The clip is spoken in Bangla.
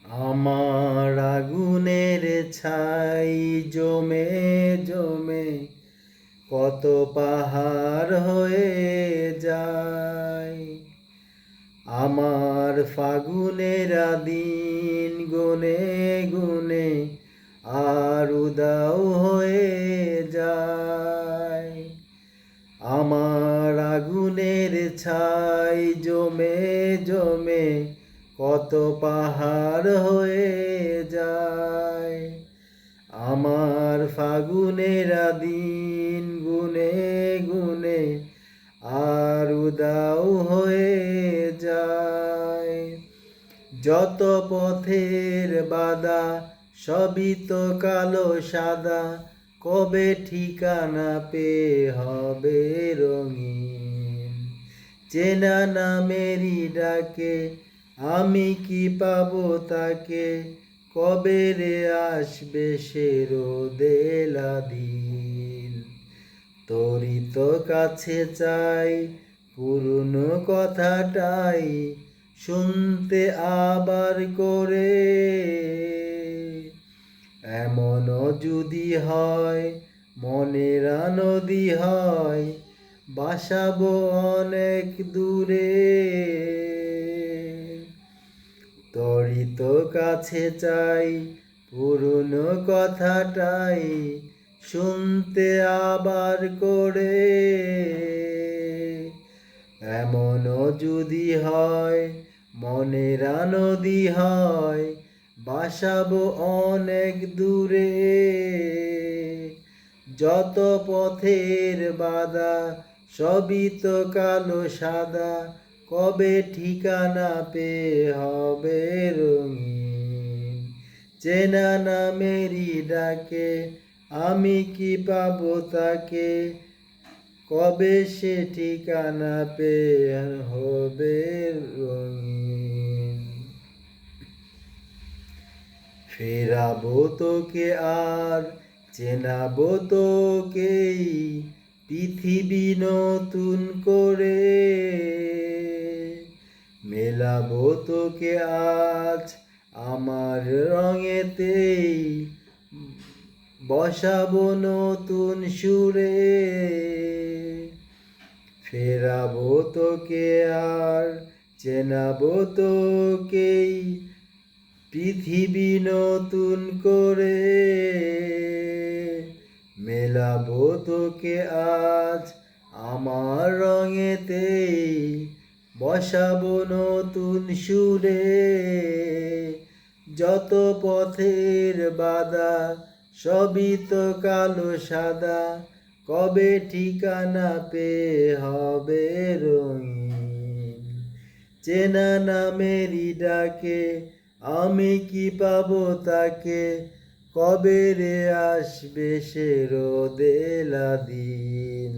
আমার আগুনের ছাই জমে জমে কত পাহাড় হয়ে যায়। আমার ফাগুনের দিন গুনে গুনে আর উদাও হয়ে যায়। আমার আগুনের ছাই জমে জমে কত পাহাড় হয়ে যায়। আমার ফাগুনের দিন গুনে গুনে আর উদাও হয়ে যায়। যত পথের বাধা সবই তো কালো সাদা, কবে ঠিকানা পেয়ে হবে রঙিন। চেনা নামেরই ডাকে আমি কি পাবো তাকে, কবে রে আসবে সে রোদেলা দিন। তোরই তো কাছে চাই পুরনো কথাটাই শুনতে আবার করে। এমনও যদি হয় মনের নদী হয়, বাসাবো অনেক দূরে। তোরই তো কাছে চাই পুরনো কথাটাই শুনতে আবার করে। এমনও যদি হয় মনের নদী হয়, বাসাবো অনেক দূরে। যত পথের বাধা সবই তো কালো সাদা, কবে ঠিকানা পেয়ে হবে রঙিন। চেনা নামেরই ডাকে আমি কি পাবো তাকে, কবে সে ঠিকানা পেয়ে হবে রঙিন। ফেরাবো তোকে আর চেনাবো তোকেই পৃথিবী নতুন করে। মেলাবো তোকে আজ আমার রঙেতেই, বসাবো নতুন সুরে। ফেরাবো তোকে আর চেনাবো তোকেই পৃথিবী নতুন করে। মেলাবো তোকে আজ আমার রঙেতেই, বসাবো নতুন সুরে। যত পথের বাধা সবই তো কালো সাদা, কবে ঠিকানা পেয়ে হবে রঙিন। চেনা নামেরই ডাকে আমি কি পাবো তাকে, কবে রে আসবে সে রোদেলা দিন।